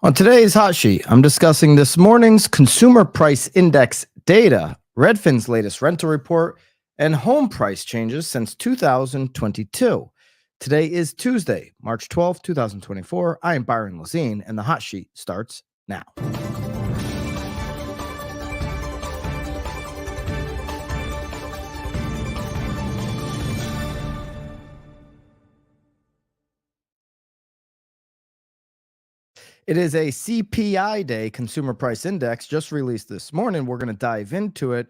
On today's hot sheet, I'm discussing this morning's consumer price index data, Redfin's latest rental report, and home price changes since 2022. Today is Tuesday, March 12th, 2024. I am Byron Lazine, and the hot sheet starts now. It is a CPI day, Consumer Price Index, just released this morning. We're going to dive into it,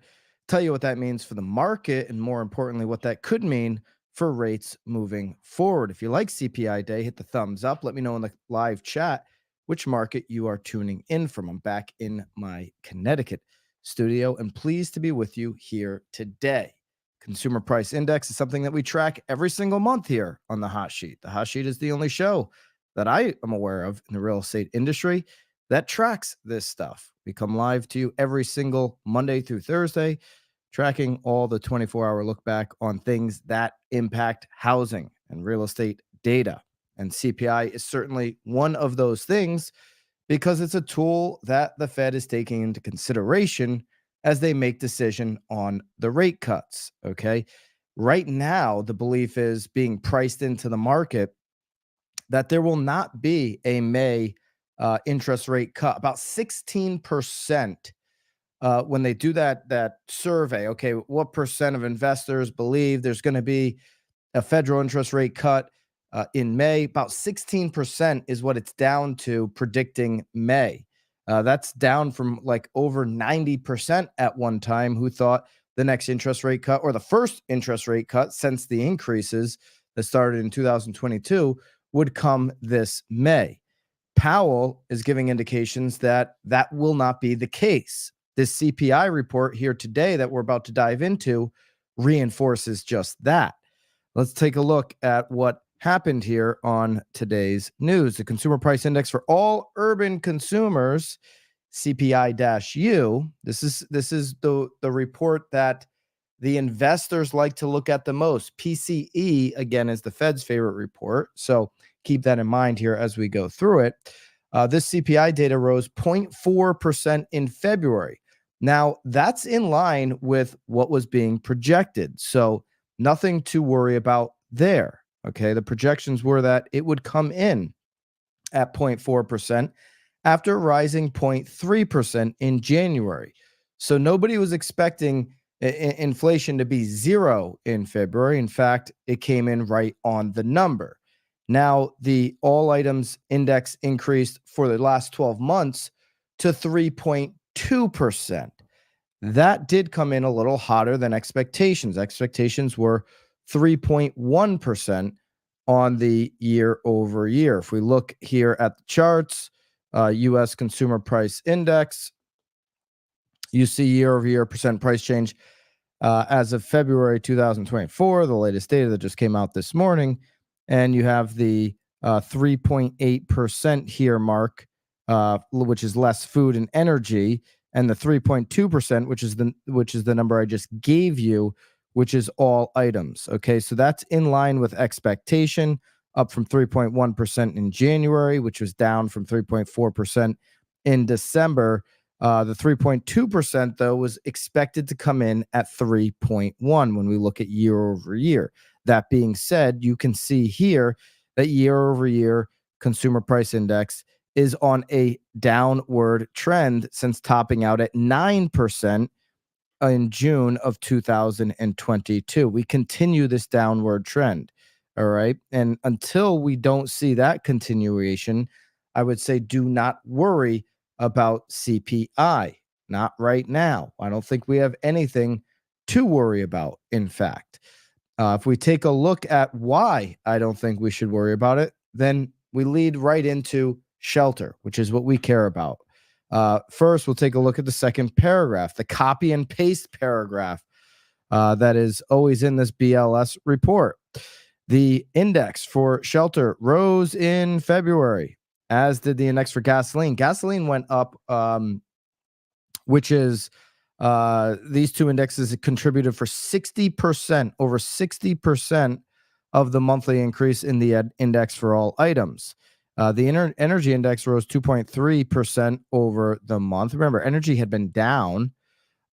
tell you what that means for the market, and more importantly, what that could mean for rates moving forward. If you like CPI day, hit the thumbs up. Let me know in the live chat which market you are tuning in from. I'm back in my Connecticut studio and pleased to be with you here today. Consumer Price Index is something that we track every single month here on the hot sheet. The hot sheet is the only show that I am aware of in the real estate industry that tracks this stuff. We come live to you every single Monday through Thursday, tracking all the 24-hour look back on things that impact housing and real estate data. And CPI is certainly one of those things because it's a tool that the Fed is taking into consideration as they make decision on the rate cuts. Okay. Right now, the belief is being priced into the market that there will not be a May interest rate cut. About 16% when they do that survey. Okay, what percent of investors believe there's going to be a federal interest rate cut in May? About 16% is what it's down to predicting May. That's down from like over 90% at one time who thought the next interest rate cut or the first interest rate cut since the increases that started in 2022 would come this May. Powell is giving indications that that will not be the case. This CPI report here today that we're about to dive into reinforces just that. Let's take a look at what happened here on today's news. The Consumer Price Index for all urban consumers, CPI-U. This is the report that the investors like to look at the most. PCE, again, is the Fed's favorite report. So keep that in mind here as we go through it. This CPI data rose 0.4% in February. Now, that's in line with what was being projected. So nothing to worry about there. Okay, the projections were that it would come in at 0.4% after rising 0.3% in January. So nobody was expecting inflation to be zero in February. In fact, it came in right on the number. Now, the all items index increased for the last 12 months to 3.2%. That did come in a little hotter than expectations. Expectations were 3.1% on the year over year. If we look here at the charts, U.S. Consumer Price Index, you see year over year percent price change as of February 2024, the latest data that just came out this morning. And you have the 3.8% here mark, which is less food and energy, and the 3.2%, which is the number I just gave you, which is all items. Okay, so that's in line with expectation, up from 3.1% in January, which was down from 3.4% in December. The 3.2%, though, was expected to come in at 3.1 when we look at year over year. That being said, you can see here that year over year consumer price index is on a downward trend since topping out at 9% in June of 2022. We continue this downward trend. All right. And until we don't see that continuation, I would say do not worry about CPI. Not right now. I don't think we have anything to worry about, in fact. If we take a look at why I don't think we should worry about it, then we lead right into shelter, which is what we care about. First, we'll take a look at the second paragraph, the copy and paste paragraph that is always in this BLS report. The index for shelter rose in February, as did the index for gasoline. Gasoline went up, which is these two indexes contributed for 60%, over 60% of the monthly increase in the index for all items. The energy index rose 2.3% over the month. Remember, energy had been down.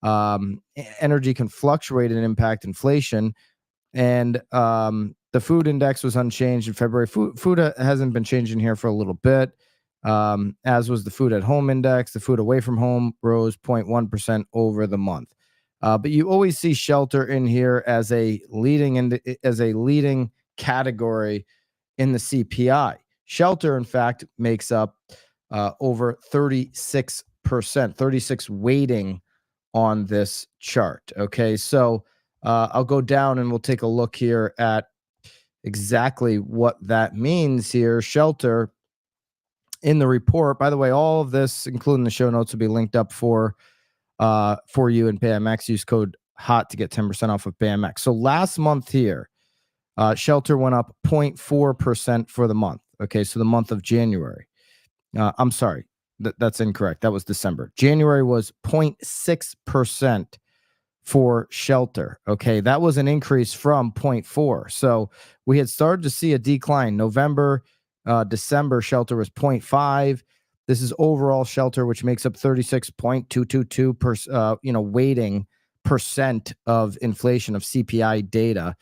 Energy can fluctuate and impact inflation. And the food index was unchanged in February. Food hasn't been changing here for a little bit, as was the food at home index. The food away from home rose 0.1% over the month. But you always see shelter in here as a leading category in the CPI. Shelter, in fact, makes up over 36%, 36 weighting on this chart. Okay, so I'll go down and we'll take a look here at exactly what that means here. Shelter in the report. By the way, all of this, including the show notes, will be linked up for you in BAMX. Use code HOT to get 10% off of BAMX. So last month here, shelter went up 0.4% for the month. Okay, so the month of January. I'm sorry, that's incorrect. That was December. January was 0.6% for shelter. Okay, that was an increase from 0.4. So we had started to see a decline. November, December, shelter was 0.5. This is overall shelter, which makes up 36.222% weighting percent of inflation of CPI data.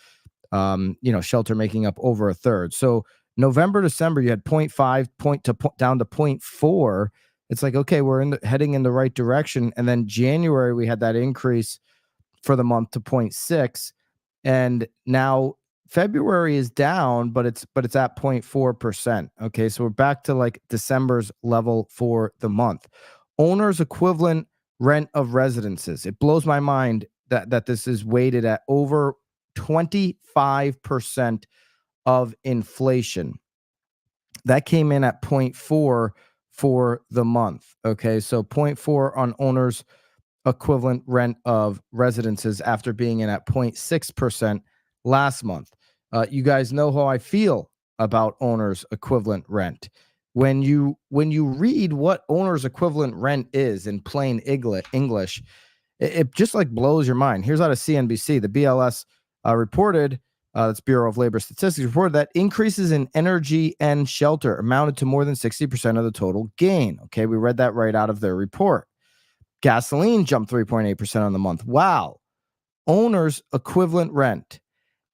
Shelter making up over a third. So November, December, you had 0.5 down to 0.4. It's like, okay, we're heading in the right direction. And then January, we had that increase for the month to 0.6. And now February is down, but it's at 0.4%. Okay, so we're back to like December's level for the month. Owner's equivalent rent of residences. It blows my mind that this is weighted at over 25% of inflation. That came in at 0.4 for the month. Okay, so 0.4 on owner's equivalent rent of residences after being in at 0.6% last month. You guys know how I feel about owner's equivalent rent. When you read what owner's equivalent rent is in plain English, it just like blows your mind. Here's out of CNBC. The BLS reported, that's Bureau of Labor Statistics, reported that increases in energy and shelter amounted to more than 60% of the total gain. Okay, we read that right out of their report. Gasoline jumped 3.8% on the month. Wow. Owner's equivalent rent,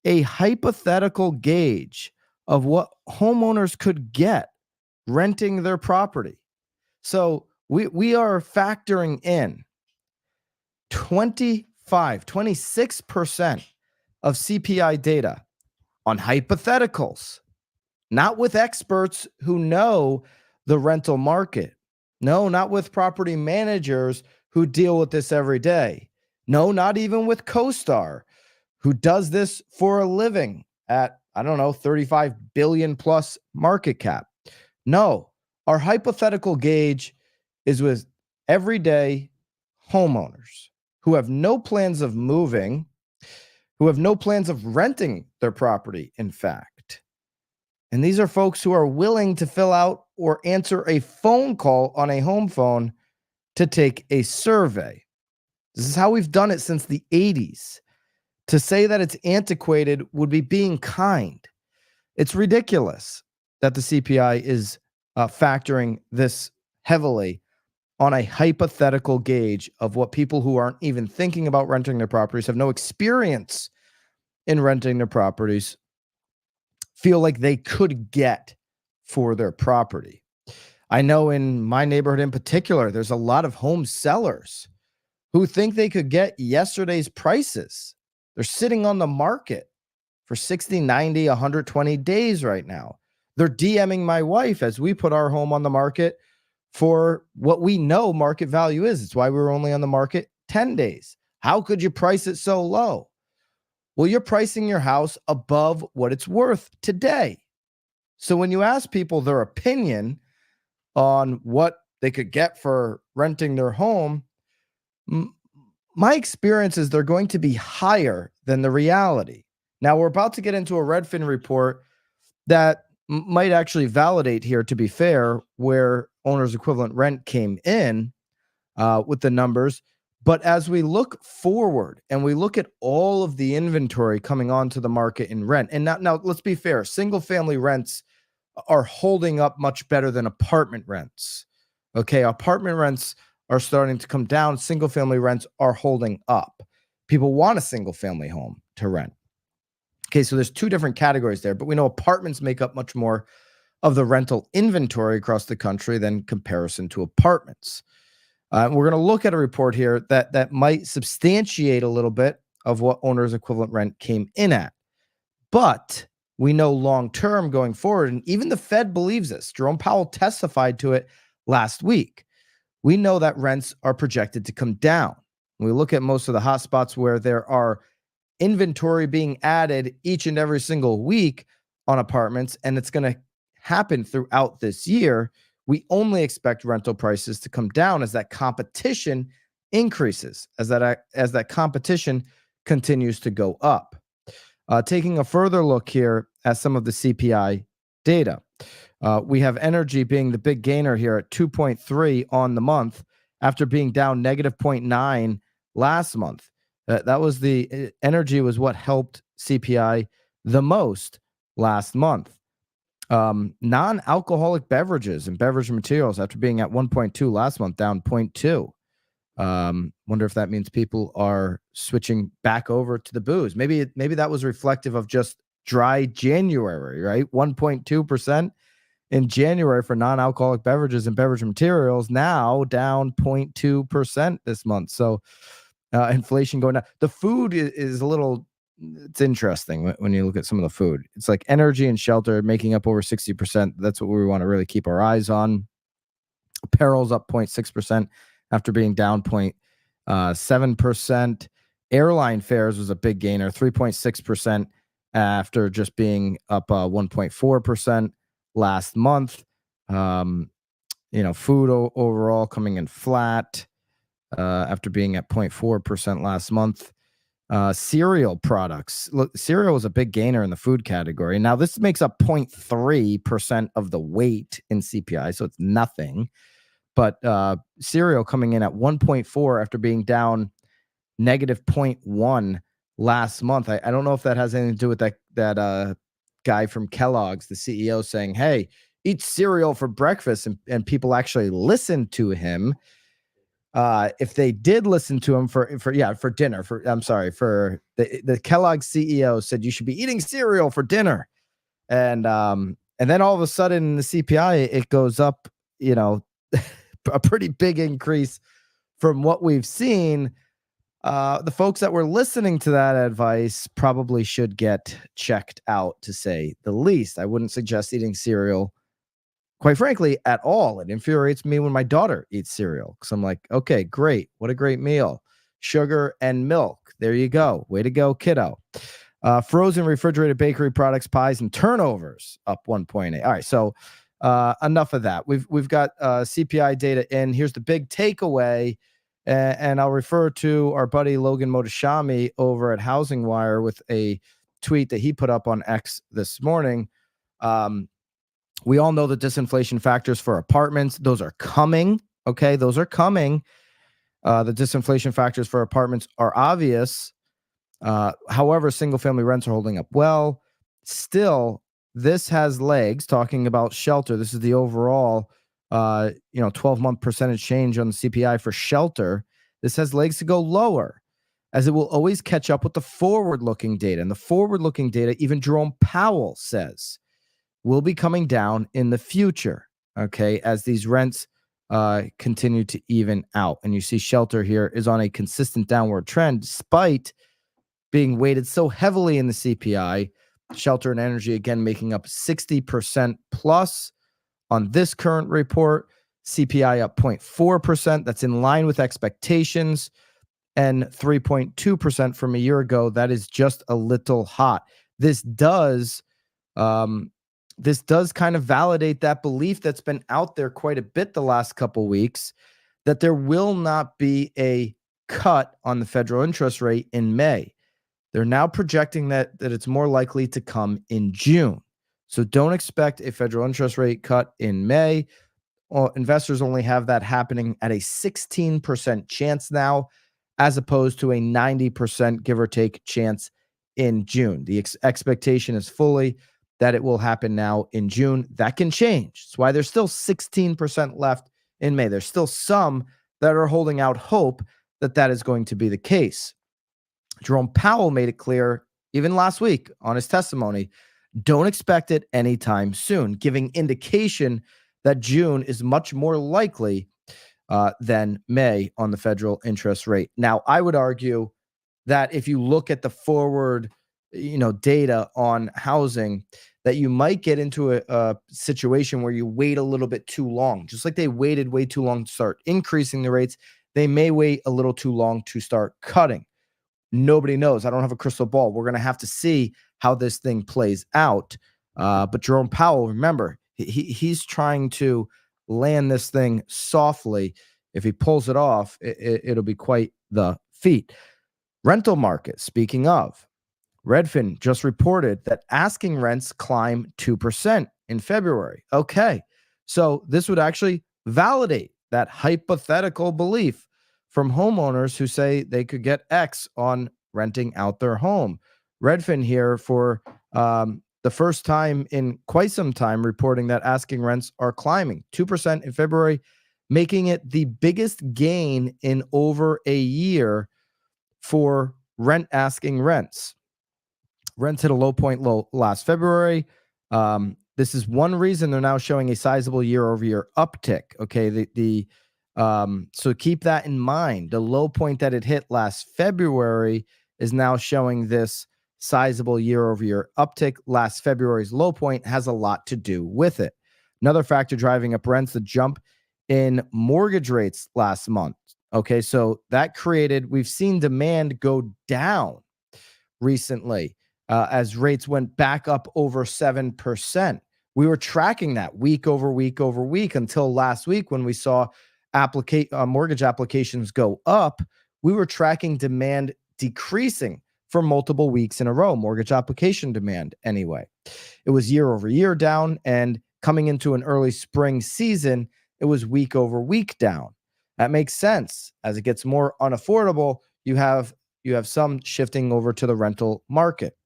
a hypothetical gauge of what homeowners could get renting their property. So we are factoring in 26% of CPI data on hypotheticals, not with experts who know the rental market. No, not with property managers who deal with this every day. No, not even with CoStar, who does this for a living at, 35 billion plus market cap. No, our hypothetical gauge is with everyday homeowners who have no plans of moving, who have no plans of renting their property, in fact. And these are folks who are willing to fill out or answer a phone call on a home phone to take a survey. This is how we've done it since the 80s. To say that it's antiquated would be being kind. It's ridiculous that the CPI is factoring this heavily on a hypothetical gauge of what people who aren't even thinking about renting their properties, have no experience in renting their properties, feel like they could get for their property. I know in my neighborhood in particular, there's a lot of home sellers who think they could get yesterday's prices. They're sitting on the market for 60, 90, 120 days right now. They're DMing my wife as we put our home on the market for what we know market value is. It's why we were only on the market 10 days. How could you price it so low? Well, you're pricing your house above what it's worth today. So when you ask people their opinion on what they could get for renting their home, my experience is they're going to be higher than the reality. Now, we're about to get into a Redfin report that might actually validate here, to be fair, where owner's equivalent rent came in with the numbers. But as we look forward and we look at all of the inventory coming onto the market in rent, and now let's be fair, single family rents are holding up much better than apartment rents. Okay, apartment rents are starting to come down. Single family rents are holding up. People want a single family home to rent. Okay, so there's two different categories there, but we know apartments make up much more of the rental inventory across the country than comparison to apartments. We're going to look at a report here that might substantiate a little bit of what owner's equivalent rent came in at. But we know long term going forward, and even the Fed believes this. Jerome Powell testified to it last week. We know that rents are projected to come down. When we look at most of the hotspots where there are inventory being added each and every single week on apartments, and it's going to happen throughout this year, we only expect rental prices to come down as that competition increases, as that competition continues to go up. Taking a further look here at some of the CPI data, we have energy being the big gainer here at 2.3 on the month after being down negative 0.9 last month. That was the energy was what helped CPI the most last month. Non-alcoholic beverages and beverage materials, after being at 1.2 last month, down 0.2. Wonder if that means people are switching back over to the booze. Maybe that was reflective of just dry January, right? 1.2% in January for non-alcoholic beverages and beverage materials, now down 0.2% this month. So inflation going down. The food is a little, it's interesting when you look at some of the food. It's like energy and shelter making up over 60%. That's what we want to really keep our eyes on. Apparel's up 0.6% after being down 0.7%. Airline fares was a big gainer, 3.6% after just being up 1.4% last month. Food overall coming in flat after being at 0.4% last month. Cereal products. Look, cereal was a big gainer in the food category. Now, this makes up 0.3% of the weight in CPI, so it's nothing. But cereal coming in at 1.4 after being down negative 0.1 last month. I don't know if that has anything to do with that guy from Kellogg's, the CEO, saying, hey, eat cereal for breakfast, and people actually listen to him. If they did listen to him for dinner, the Kellogg's CEO said you should be eating cereal for dinner. And then all of a sudden in the CPI, it goes up, a pretty big increase from what we've seen. The folks that were listening to that advice probably should get checked out, to say the least. I wouldn't suggest eating cereal, quite frankly, at all. It infuriates me when my daughter eats cereal because I'm like, okay, great. What a great meal. Sugar and milk. There you go. Way to go, kiddo. Frozen refrigerated bakery products, pies, and turnovers up 1.8. All right, so enough of that. We've got CPI data in. Here's the big takeaway, and I'll refer to our buddy Logan Mohtashami over at Housing Wire with a tweet that he put up on X this morning. We all know the disinflation factors for apartments. Those are coming. Okay, those are coming. The disinflation factors for apartments are obvious. However, single-family rents are holding up well. Still, this has legs. Talking about shelter, this is the overall, 12-month percentage change on the CPI for shelter. This has legs to go lower, as it will always catch up with the forward-looking data. And the forward-looking data, even Jerome Powell says, will be coming down in the future, okay, as these rents continue to even out. And you see shelter here is on a consistent downward trend, despite being weighted so heavily in the CPI. Shelter and energy, again, making up 60% plus on this current report. CPI up 0.4%. That's in line with expectations. And 3.2% from a year ago. That is just a little hot. This does kind of validate that belief that's been out there quite a bit the last couple weeks, that there will not be a cut on the federal interest rate in May. They're now projecting that it's more likely to come in June. So don't expect a federal interest rate cut in May. Investors only have that happening at a 16% chance now, as opposed to a 90% give or take chance in June. The expectation is fully that it will happen now in June. That can change. That's why there's still 16% left in May. There's still some that are holding out hope that that is going to be the case. Jerome Powell made it clear, even last week on his testimony, don't expect it anytime soon, giving indication that June is much more likely than May on the federal interest rate. Now, I would argue that if you look at the forward, data on housing, that you might get into a situation where you wait a little bit too long. Just like they waited way too long to start increasing the rates, they may wait a little too long to start cutting. Nobody knows. I don't have a crystal ball. We're going to have to see how this thing plays out. But Jerome Powell, remember, he's trying to land this thing softly. If he pulls it off, it'll be quite the feat. Rental market, speaking of, Redfin just reported that asking rents climbed 2% in February. Okay, so this would actually validate that hypothetical belief from homeowners who say they could get X on renting out their home. Redfin here for the first time in quite some time reporting that asking rents are climbing 2% in February, making it the biggest gain in over a year for asking rents. Rents hit a low point last February. This is one reason they're now showing a sizable year-over-year uptick. Okay, so keep that in mind. The low point that it hit last February is now showing this sizable year-over-year uptick. Last February's low point has a lot to do with it. Another factor driving up rents, the jump in mortgage rates last month. Okay, so that we've seen demand go down recently as rates went back up over 7%. We were tracking that week over week over week until last week when we saw mortgage applications go up. We were tracking demand decreasing for multiple weeks in a row, mortgage application demand anyway. It was year over year down, and coming into an early spring season, it was week over week down. That makes sense. As it gets more unaffordable, you have some shifting over to the rental market.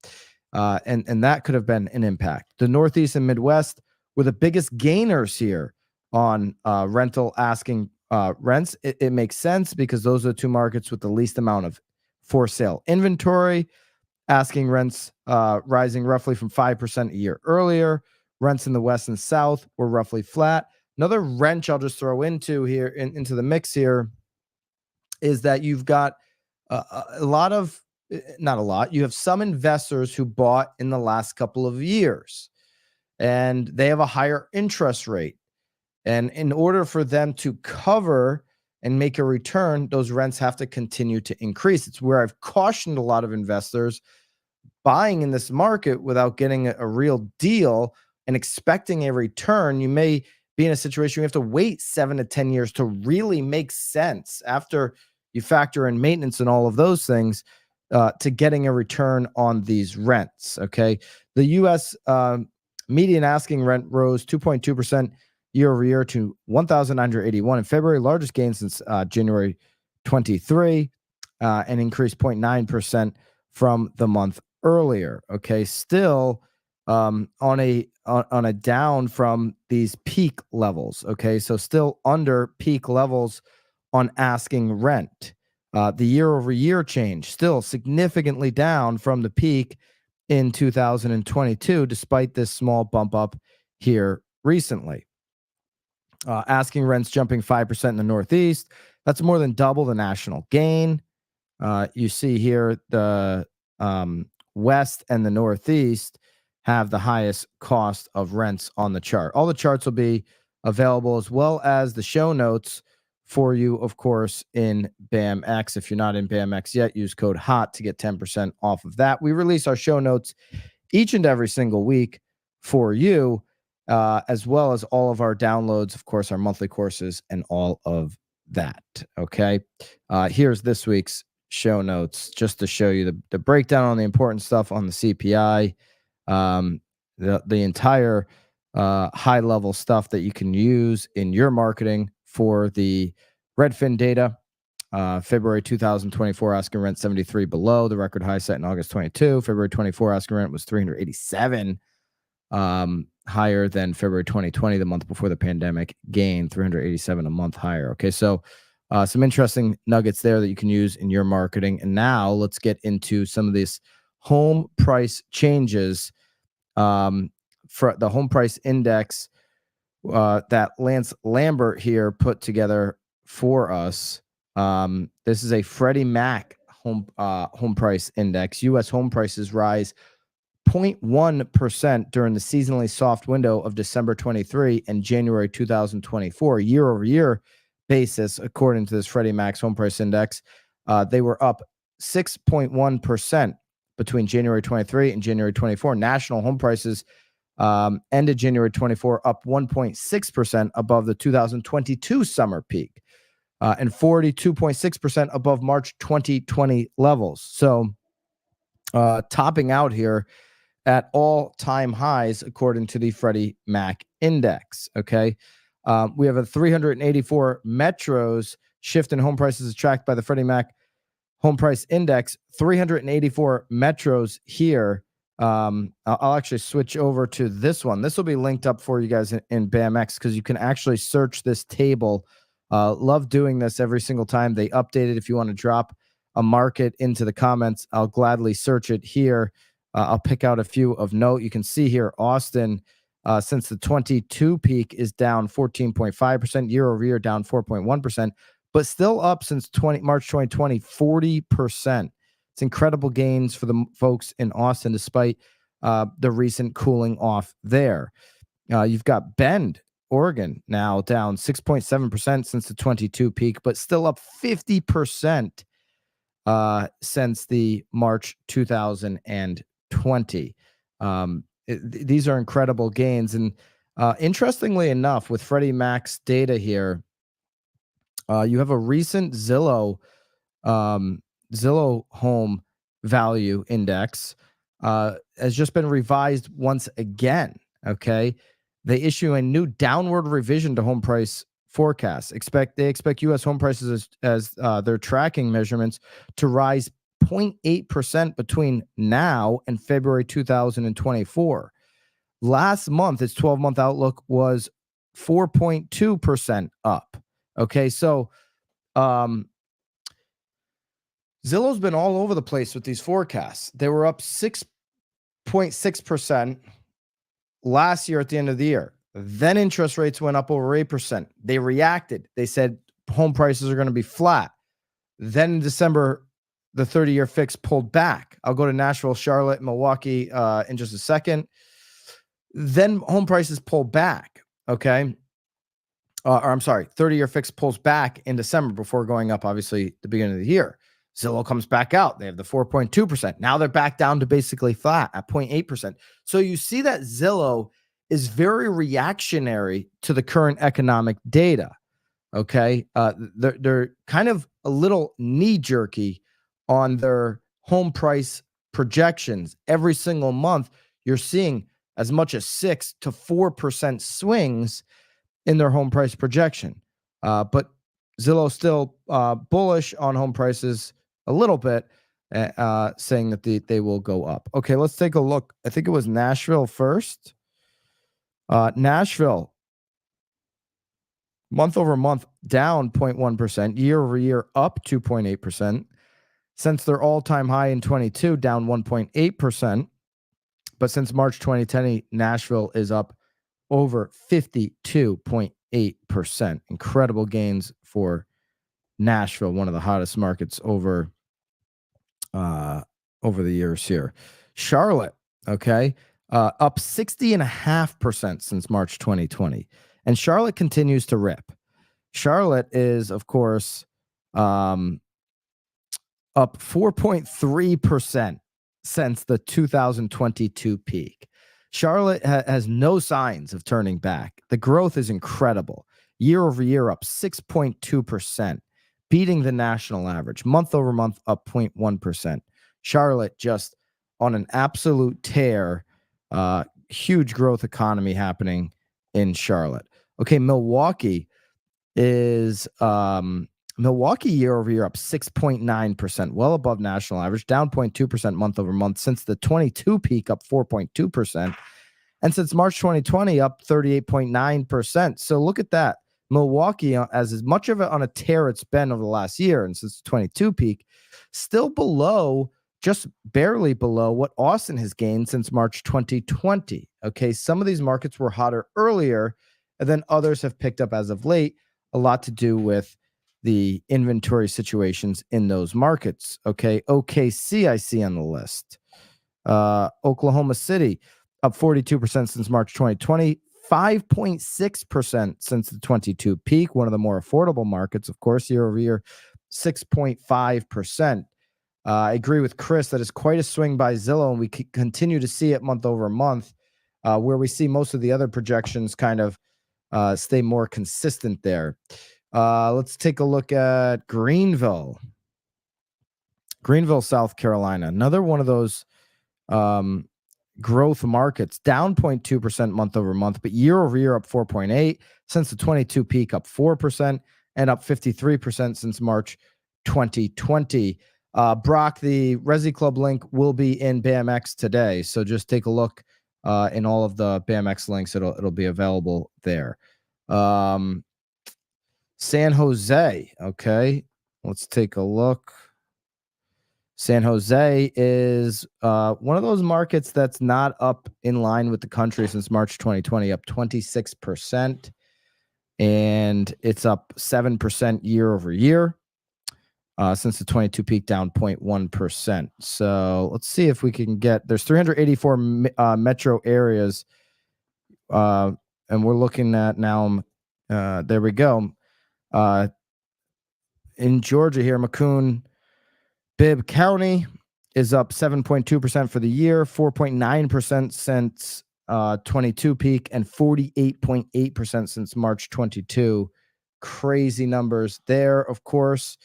And that could have been an impact. The Northeast and Midwest were the biggest gainers here on rental asking rents. It makes sense because those are the two markets with the least amount of for sale inventory. Asking rents rising roughly from 5% a year earlier. Rents in the West and South were roughly flat. Another wrench I'll just throw into the mix here is that you've got you have some investors who bought in the last couple of years, and they have a higher interest rate. And in order for them to cover and make a return, those rents have to continue to increase. It's where I've cautioned a lot of investors buying in this market without getting a real deal and expecting a return. You may be in a situation you have to wait 7 to 10 years to really make sense after you factor in maintenance and all of those things to getting a return on these rents. Okay. The U.S. Median asking rent rose 2.2% year over year to $1,981 in February, largest gain since January 23, and increased 0.9% from the month earlier. Okay. Still on a down from these peak levels. Okay. So still under peak levels on asking rent. The year over year change still significantly down from the peak in 2022, despite this small bump up here recently. Asking rents jumping 5% in the Northeast. That's more than double the national gain. You see here the West and the Northeast have the highest cost of rents on the chart. All the charts will be available as well as the show notes for you, of course, in BAMX. If you're not in BAMX yet, use code HOT to get 10% off of that. We release our show notes each and every single week for you, as well as all of our downloads, of course, our monthly courses and all of that. Okay. Here's this week's show notes just to show you the breakdown on the important stuff on the CPI, the entire high level stuff that you can use in your marketing for the Redfin data. February 2024 asking rent 73 below the record high set in August 22. February 24 asking rent was 387 higher than February 2020, the month before the pandemic, gain 387 a month higher. Okay, so some interesting nuggets there that you can use in your marketing. And now let's get into some of these home price changes. For the home price index that Lance Lambert here put together for us. This is a Freddie Mac home price index. U.S. home prices rise 0.1% during the seasonally soft window of December 23 and January 2024, year over year basis, according to this Freddie Mac's home price index. They were up 6.1% between January 23 and January 24. National home prices ended January 24 up 1.6% above the 2022 summer peak and 42.6% above March 2020 levels. So topping out here at all-time highs, according to the Freddie Mac index. Okay. We have a 384 metros shift in home prices tracked by the Freddie Mac home price index, 384 metros here. I'll actually switch over to this one. This will be linked up for you guys in BAMX because you can actually search this table. Love doing this every single time they update it. If you want to drop a market into the comments, I'll gladly search it here. I'll pick out a few of note. You can see here, Austin, since the 22 peak is down 14.5%, year over year down 4.1%, but still up since March 2020, 40%. It's incredible gains for the folks in Austin, despite the recent cooling off there. You've got Bend, Oregon, now down 6.7% since the 22 peak, but still up 50% since the March 2020. These are incredible gains. And interestingly enough, with Freddie Mac's data here, you have a recent Zillow home value index has just been revised once again. Okay. They issue a new downward revision to home price forecasts. They expect U.S. home prices as their tracking measurements to rise 0.8% between now and February 2024. Last month, its 12-month outlook was 4.2% up. Okay, so Zillow's been all over the place with these forecasts. They were up 6.6% last year at the end of the year. Then interest rates went up over 8%. They reacted. They said home prices are going to be flat. Then in December, the 30-year fix pulled back. I'll go to Nashville, Charlotte, Milwaukee in just a second. Then home prices pull back, okay? Or I'm sorry, 30-year fix pulls back in December before going up, obviously, the beginning of the year. Zillow comes back out. They have the 4.2%. Now they're back down to basically flat at 0.8%. So you see that Zillow is very reactionary to the current economic data, okay? They're kind of a little knee-jerky on their home price projections. Every single month, you're seeing as much as 6 to 4% swings in their home price projection. But Zillow still bullish on home prices a little bit, saying that they will go up. Okay, let's take a look. I think it was Nashville first. Nashville, month over month, down 0.1%, year over year, up 2.8%. Since their all-time high in 22, down 1.8%. But since March 2010, Nashville is up over 52.8%. Incredible gains for Nashville, one of the hottest markets over the years here. Charlotte, okay, up 60.5% since March 2020. And Charlotte continues to rip. Charlotte is, of course, up 4.3% since the 2022 peak. Charlotte has no signs of turning back. The growth is incredible. Year over year, up 6.2%, beating the national average. Month over month, up 0.1%. Charlotte just on an absolute tear. Huge growth economy happening in Charlotte. Okay, Milwaukee is Milwaukee year over year up 6.9%, well above national average, down 0.2% month over month since the 22 peak, up 4.2%. And since March 2020, up 38.9%. So look at that. Milwaukee, as much of it on a tear it's been over the last year and since the 22 peak, still below, just barely below what Austin has gained since March 2020. Okay, some of these markets were hotter earlier, and then others have picked up as of late, a lot to do with the inventory situations in those markets. Okay, OKC I see on the list. Oklahoma City, up 42% since March 2020, 5.6% since the 22 peak, one of the more affordable markets, of course, year over year, 6.5%. I agree with Chris that is quite a swing by Zillow, and we continue to see it month over month, where we see most of the other projections kind of stay more consistent there. Let's take a look at Greenville, South Carolina, another one of those growth markets, down 0.2% month over month, but year over year up 4.8%, since the 22 peak up 4%, and up 53% since March 2020. Brock, the Resi Club link will be in BAMX today, so just take a look in all of the BAMX links. It'll be available there. San Jose, okay, let's take a look. San Jose is one of those markets that's not up in line with the country since March 2020, up 26%, and it's up 7% year over year. Since the 22 peak, down 0.1%. So let's see if we can get, there's 384 metro areas, and we're looking at now, there we go. In Georgia here, Macomb, Bibb County is up 7.2% for the year, 4.9% since 22 peak, and 48.8% since March 22. Crazy numbers there, of course.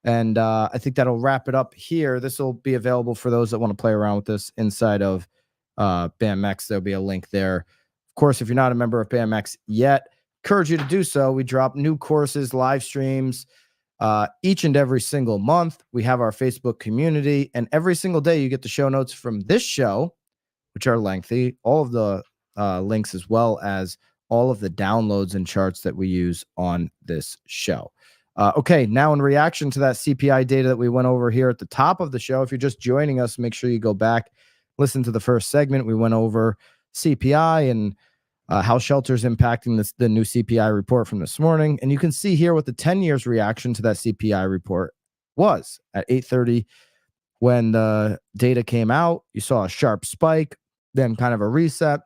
And I think that'll wrap it up here. This will be available for those that want to play around with this inside of BAMX. There'll be a link there. Of course, if you're not a member of BAMX yet, encourage you to do so. We drop new courses, live streams each and every single month. We have our Facebook community, and every single day you get the show notes from this show, which are lengthy, all of the links, as well as all of the downloads and charts that we use on this show. Okay, now in reaction to that CPI data that we went over here at the top of the show, if you're just joining us, make sure you go back, listen to the first segment. We went over CPI and how shelter's impacting the new CPI report from this morning. And you can see here what the 10 years reaction to that CPI report was at 8:30 when the data came out. You saw a sharp spike, then kind of a reset,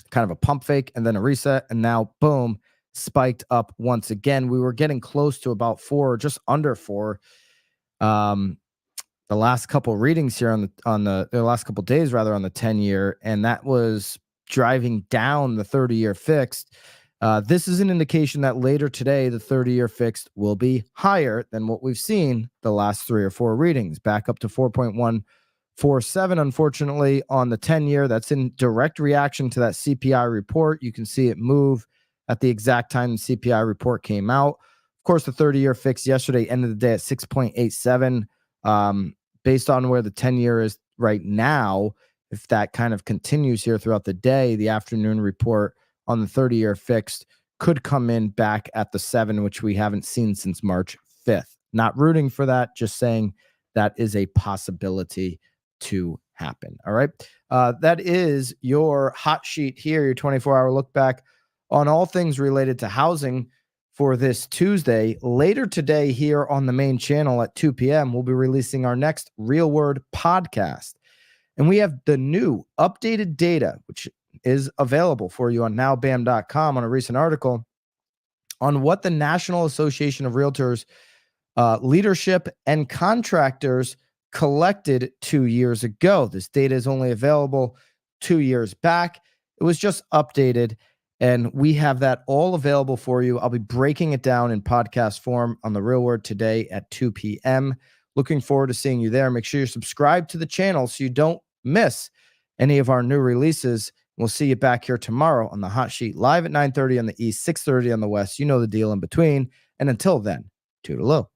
kind of a pump fake, and then a reset. And now, boom, spiked up once again. We were getting close to about 4, just under 4. The last couple readings here on the last couple days, rather, on the 10-year, and that was driving down the 30-year fixed. This is an indication that later today, the 30-year fixed will be higher than what we've seen the last 3 or 4 readings, back up to 4.147, unfortunately, on the 10-year. That's in direct reaction to that CPI report. You can see it move at the exact time the CPI report came out. Of course, the 30-year fixed yesterday ended the day at 6.87. Based on where the 10-year is right now, if that kind of continues here throughout the day, the afternoon report on the 30-year fixed could come in back at the 7, which we haven't seen since March 5th. Not rooting for that, just saying that is a possibility to happen. All right. That is your hot sheet here, your 24-hour look back on all things related to housing for this Tuesday. Later today here on the main channel at 2 p.m., we'll be releasing our next Real Word podcast. And we have the new updated data, which is available for you on nowbam.com on a recent article on what the National Association of Realtors leadership and contractors collected 2 years ago. This data is only available 2 years back. It was just updated, and we have that all available for you. I'll be breaking it down in podcast form on the Real Word today at 2 p.m. Looking forward to seeing you there. Make sure you're subscribed to the channel so you don't miss any of our new releases. We'll see you back here tomorrow on the Hot Sheet, live at 9:30 on the East, 6:30 on the West. You know the deal in between. And until then, toodaloo.